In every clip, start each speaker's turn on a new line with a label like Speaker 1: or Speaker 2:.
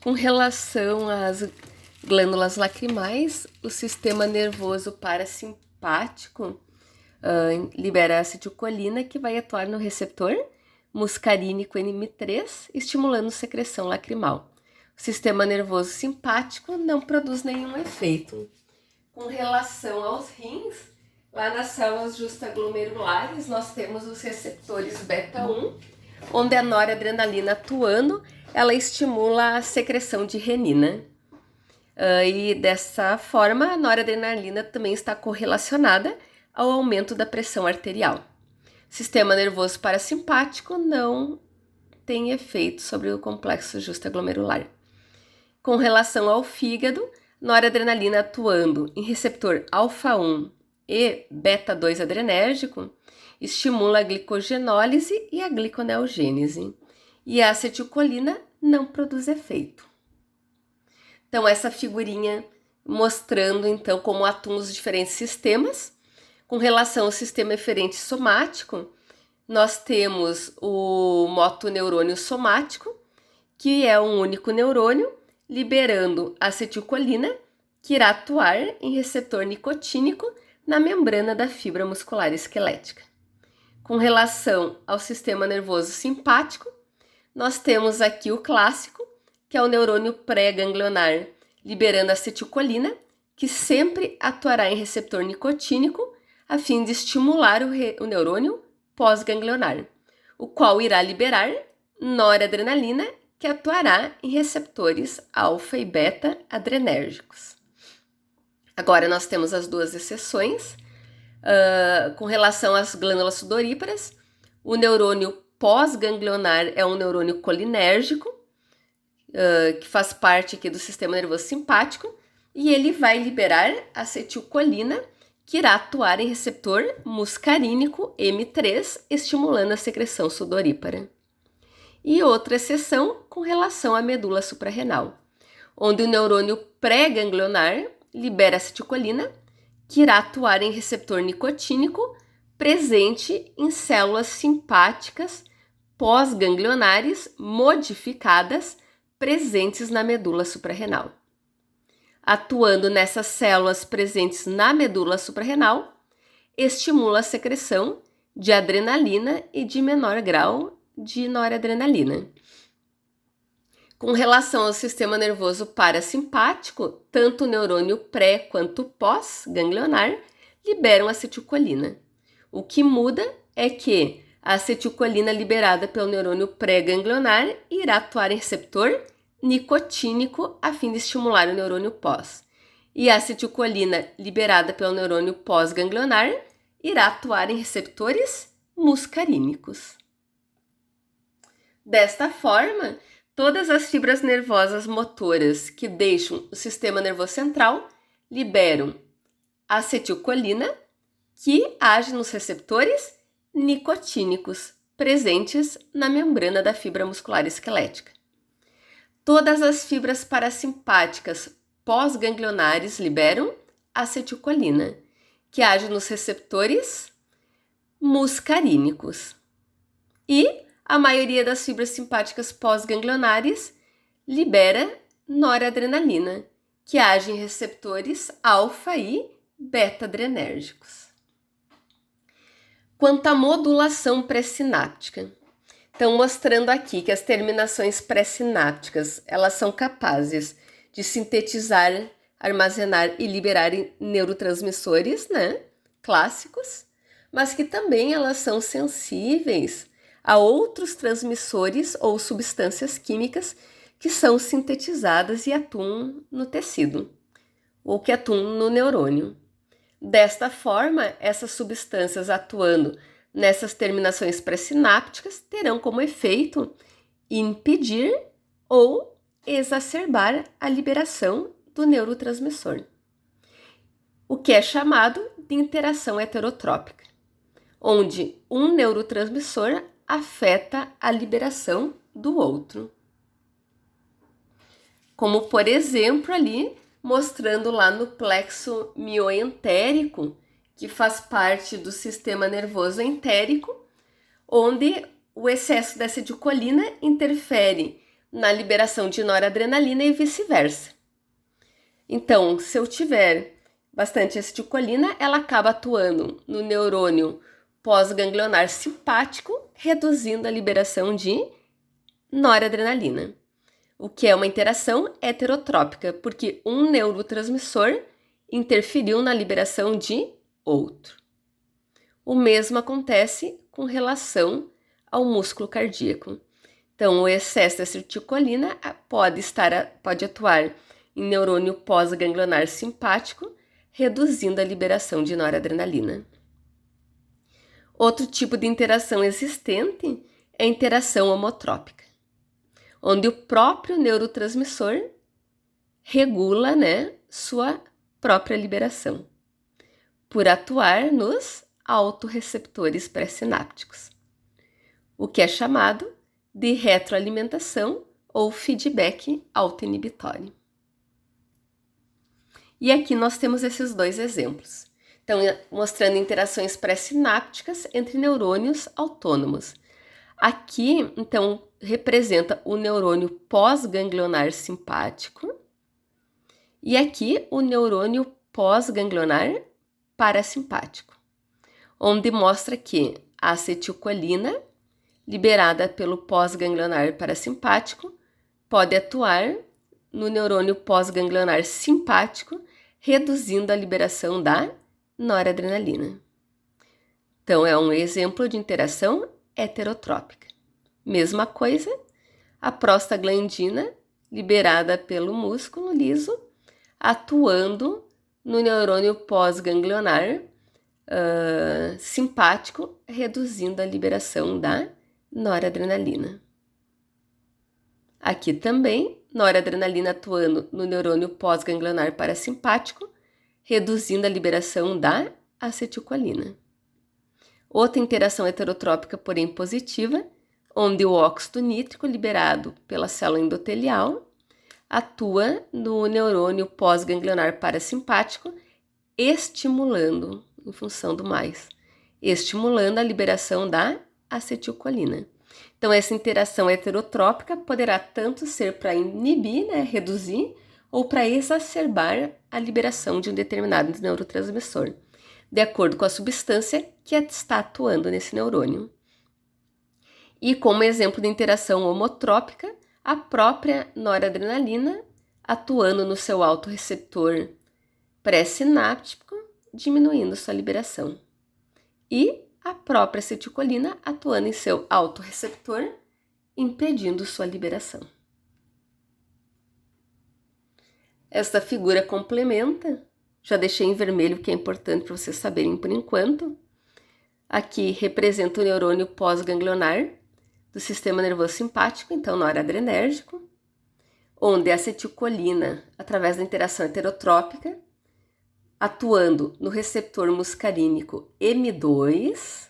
Speaker 1: Com relação às glândulas lacrimais, o sistema nervoso parasimpático libera acetilcolina, que vai atuar no receptor muscarínico NM3, estimulando secreção lacrimal. O sistema nervoso simpático não produz nenhum efeito. Com relação aos rins, lá nas células justaglomerulares, nós temos os receptores beta-1, onde a noradrenalina atuando, ela estimula a secreção de renina. E dessa forma, a noradrenalina também está correlacionada ao aumento da pressão arterial. Sistema nervoso parasimpático não tem efeito sobre o complexo justaglomerular. Com relação ao fígado, noradrenalina atuando em receptor alfa-1 e beta-2 adrenérgico estimula a glicogenólise e a gliconeogênese. E a acetilcolina não produz efeito. Então, essa figurinha mostrando, então, como atuam os diferentes sistemas. Com relação ao sistema eferente somático, nós temos o motoneurônio somático, que é um único neurônio, liberando acetilcolina, que irá atuar em receptor nicotínico na membrana da fibra muscular esquelética. Com relação ao sistema nervoso simpático, nós temos aqui o clássico, que é o neurônio pré-ganglionar, liberando acetilcolina, que sempre atuará em receptor nicotínico, a fim de estimular o neurônio pós-ganglionar, o qual irá liberar noradrenalina, que atuará em receptores alfa e beta adrenérgicos. Agora nós temos as duas exceções. Com relação às glândulas sudoríparas, o neurônio pós-ganglionar é um neurônio colinérgico, que faz parte aqui do sistema nervoso simpático, e ele vai liberar acetilcolina, que irá atuar em receptor muscarínico M3, estimulando a secreção sudorípara. E outra exceção com relação à medula suprarrenal, onde o neurônio pré-ganglionar libera acetilcolina, que irá atuar em receptor nicotínico presente em células simpáticas pós-ganglionares modificadas presentes na medula suprarrenal. Atuando nessas células presentes na medula suprarrenal, estimula a secreção de adrenalina e de menor grau de noradrenalina. Com relação ao sistema nervoso parasimpático, tanto o neurônio pré quanto pós-ganglionar liberam acetilcolina. O que muda é que a acetilcolina liberada pelo neurônio pré-ganglionar irá atuar em receptor nicotínico a fim de estimular o neurônio pós. E a acetilcolina liberada pelo neurônio pós-ganglionar irá atuar em receptores muscarínicos. Desta forma, todas as fibras nervosas motoras que deixam o sistema nervoso central liberam acetilcolina, que age nos receptores nicotínicos presentes na membrana da fibra muscular esquelética. Todas as fibras parasimpáticas pós-ganglionares liberam acetilcolina, que age nos receptores muscarínicos. E a maioria das fibras simpáticas pós-ganglionares libera noradrenalina, que age em receptores alfa e beta-adrenérgicos. Quanto à modulação pré-sináptica, então mostrando aqui que as terminações pré-sinápticas, elas são capazes de sintetizar, armazenar e liberar neurotransmissores, clássicos, mas que também elas são sensíveis a outros transmissores ou substâncias químicas que são sintetizadas e atuam no tecido, ou que atuam no neurônio. Desta forma, essas substâncias atuando nessas terminações pré-sinápticas terão como efeito impedir ou exacerbar a liberação do neurotransmissor, o que é chamado de interação heterotrópica, onde um neurotransmissor afeta a liberação do outro. Como, por exemplo, ali mostrando lá no plexo mioentérico, que faz parte do sistema nervoso entérico, onde o excesso dessa acetilcolina interfere na liberação de noradrenalina e vice-versa. Então, se eu tiver bastante acetilcolina, ela acaba atuando no neurônio pós-ganglionar simpático, reduzindo a liberação de noradrenalina, o que é uma interação heterotrópica, porque um neurotransmissor interferiu na liberação de outro. O mesmo acontece com relação ao músculo cardíaco. Então, o excesso de acetilcolina pode atuar em neurônio pós-ganglionar simpático, reduzindo a liberação de noradrenalina. Outro tipo de interação existente é a interação homotrópica, onde o próprio neurotransmissor regula, sua própria liberação, por atuar nos autorreceptores pré-sinápticos, o que é chamado de retroalimentação ou feedback autoinibitório. E aqui nós temos esses dois exemplos. Então, mostrando interações pré-sinápticas entre neurônios autônomos. Aqui, então, representa o neurônio pós-ganglionar simpático e aqui o neurônio pós-ganglionar parasimpático, onde mostra que a acetilcolina, liberada pelo pós-ganglionar parasimpático, pode atuar no neurônio pós-ganglionar simpático, reduzindo a liberação da noradrenalina. Então, é um exemplo de interação heterotrópica. Mesma coisa, a prostaglandina, liberada pelo músculo liso, atuando no neurônio pós-ganglionar simpático, reduzindo a liberação da noradrenalina. Aqui também, noradrenalina atuando no neurônio pós-ganglionar parasimpático, reduzindo a liberação da acetilcolina. Outra interação heterotrópica, porém positiva, onde o óxido nítrico liberado pela célula endotelial atua no neurônio pós-ganglionar parasimpático, estimulando, em função do mais, estimulando a liberação da acetilcolina. Então, essa interação heterotrópica poderá tanto ser para inibir, reduzir, ou para exacerbar a liberação de um determinado neurotransmissor, de acordo com a substância que está atuando nesse neurônio. E como exemplo de interação homotrópica, a própria noradrenalina atuando no seu autorreceptor pré-sináptico, diminuindo sua liberação. E a própria acetilcolina atuando em seu autorreceptor, impedindo sua liberação. Esta figura complementa, já deixei em vermelho que é importante para vocês saberem por enquanto. Aqui representa o neurônio pós-ganglionar do sistema nervoso simpático, então noradrenérgico, onde a acetilcolina, através da interação heterotrópica, atuando no receptor muscarínico M2,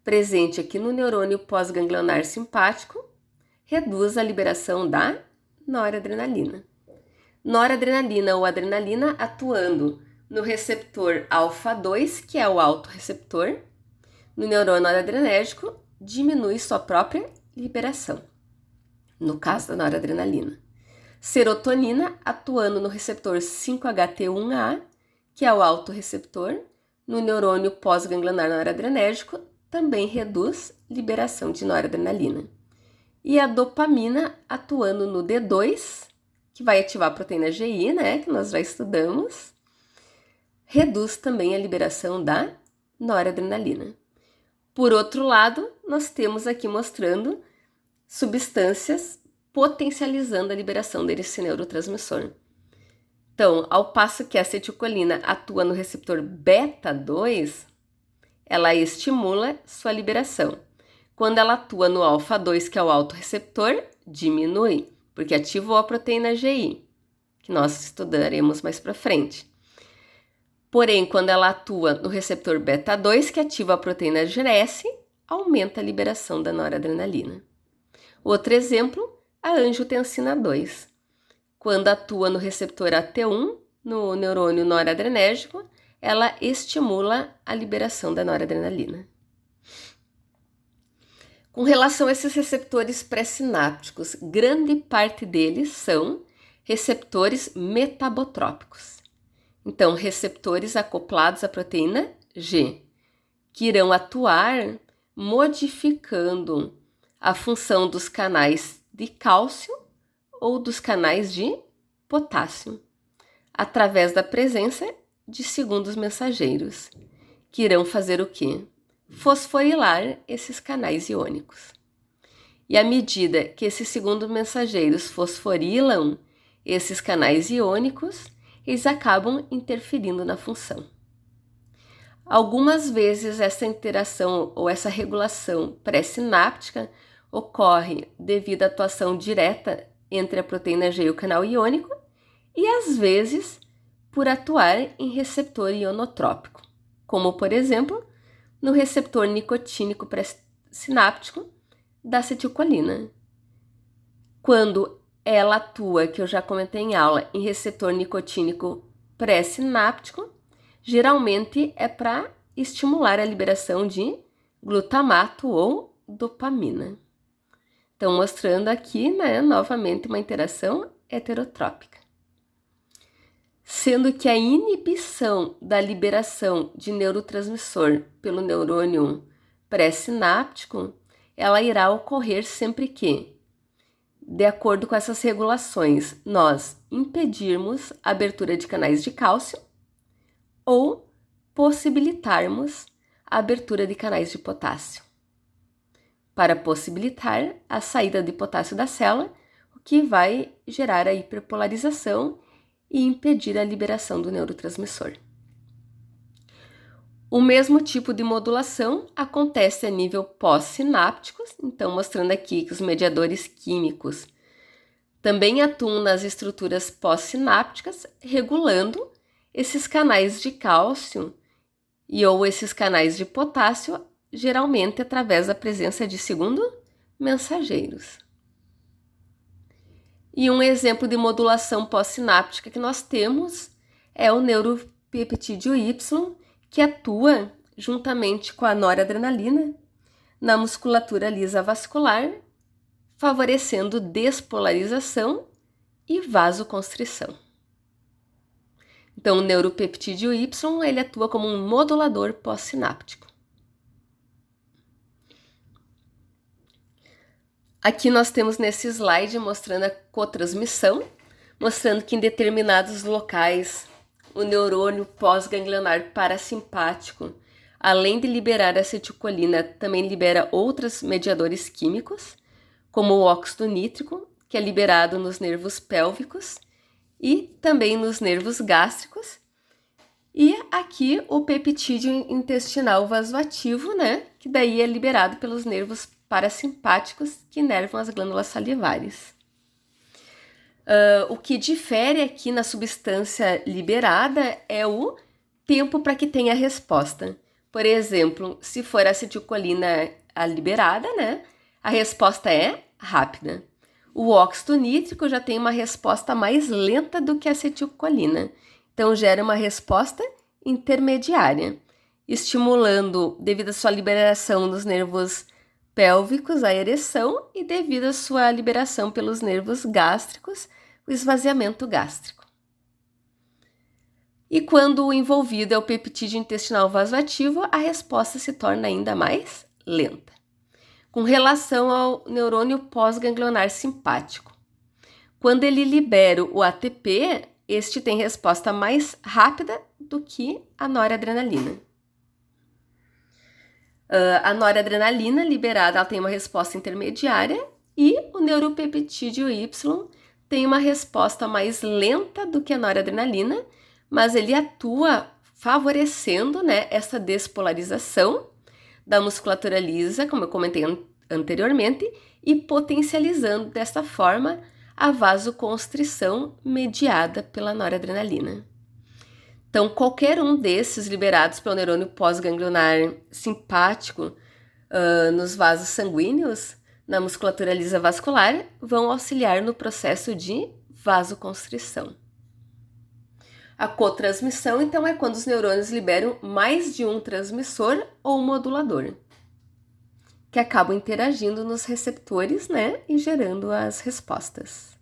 Speaker 1: presente aqui no neurônio pós-ganglionar simpático, reduz a liberação da noradrenalina. Noradrenalina ou adrenalina atuando no receptor alfa-2, que é o autorreceptor, no neurônio noradrenérgico, diminui sua própria liberação, no caso da noradrenalina. Serotonina atuando no receptor 5-HT1A, que é o autorreceptor, no neurônio pós-ganglionar noradrenérgico, também reduz liberação de noradrenalina. E a dopamina atuando no D2, que vai ativar a proteína GI, que nós já estudamos, reduz também a liberação da noradrenalina. Por outro lado, nós temos aqui mostrando substâncias potencializando a liberação desse neurotransmissor. Então, ao passo que a acetilcolina atua no receptor beta-2, ela estimula sua liberação. Quando ela atua no alfa-2, que é o autorreceptor, diminui, porque ativou a proteína GI, que nós estudaremos mais para frente. Porém, quando ela atua no receptor beta-2, que ativa a proteína GRS, aumenta a liberação da noradrenalina. Outro exemplo, a angiotensina 2. Quando atua no receptor AT1, no neurônio noradrenérgico, ela estimula a liberação da noradrenalina. Com relação a esses receptores pré-sinápticos, grande parte deles são receptores metabotrópicos. Então, receptores acoplados à proteína G, que irão atuar modificando a função dos canais de cálcio ou dos canais de potássio, através da presença de segundos mensageiros, que irão fazer o quê? Fosforilar esses canais iônicos. E à medida que esses segundos mensageiros fosforilam esses canais iônicos, eles acabam interferindo na função. Algumas vezes essa interação ou essa regulação pré-sináptica ocorre devido à atuação direta entre a proteína G e o canal iônico e às vezes por atuar em receptor ionotrópico, como por exemplo no receptor nicotínico pré-sináptico da acetilcolina. Quando ela atua, que eu já comentei em aula, em receptor nicotínico pré-sináptico, geralmente é para estimular a liberação de glutamato ou dopamina. Então, mostrando aqui, novamente uma interação heterotrópica. Sendo que a inibição da liberação de neurotransmissor pelo neurônio pré-sináptico, ela irá ocorrer sempre que, de acordo com essas regulações, nós impedirmos a abertura de canais de cálcio ou possibilitarmos a abertura de canais de potássio, para possibilitar a saída de potássio da célula, o que vai gerar a hiperpolarização e impedir a liberação do neurotransmissor. O mesmo tipo de modulação acontece a nível pós-sináptico, então mostrando aqui que os mediadores químicos também atuam nas estruturas pós-sinápticas, regulando esses canais de cálcio ou esses canais de potássio, geralmente através da presença de segundos mensageiros. E um exemplo de modulação pós-sináptica que nós temos é o neuropeptídeo Y, que atua juntamente com a noradrenalina na musculatura lisa vascular, favorecendo despolarização e vasoconstrição. Então, o neuropeptídeo Y ele atua como um modulador pós-sináptico. Aqui nós temos nesse slide mostrando a cotransmissão, mostrando que em determinados locais o neurônio pós-ganglionar parasimpático, além de liberar acetilcolina, também libera outros mediadores químicos, como o óxido nítrico, que é liberado nos nervos pélvicos e também nos nervos gástricos. E aqui o peptídeo intestinal vasoativo, que daí é liberado pelos nervos parasimpáticos que inervam as glândulas salivares. O que difere aqui na substância liberada é o tempo para que tenha resposta. Por exemplo, se for a acetilcolina a liberada, a resposta é rápida. O óxido nítrico já tem uma resposta mais lenta do que a acetilcolina, então gera uma resposta intermediária, estimulando, devido à sua liberação dos nervos pélvicos, a ereção, e devido à sua liberação pelos nervos gástricos, o esvaziamento gástrico. E quando o envolvido é o peptídeo intestinal vasoativo, a resposta se torna ainda mais lenta. Com relação ao neurônio pós-ganglionar simpático, quando ele libera o ATP, este tem resposta mais rápida do que a noradrenalina. A noradrenalina liberada ela tem uma resposta intermediária e o neuropeptídeo Y tem uma resposta mais lenta do que a noradrenalina, mas ele atua favorecendo essa despolarização da musculatura lisa, como eu comentei anteriormente, e potencializando dessa forma a vasoconstrição mediada pela noradrenalina. Então, qualquer um desses liberados pelo neurônio pós-ganglionar simpático nos vasos sanguíneos, na musculatura lisa vascular, vão auxiliar no processo de vasoconstrição. A cotransmissão, então, é quando os neurônios liberam mais de um transmissor ou modulador. que acabam interagindo nos receptores, né, e gerando as respostas.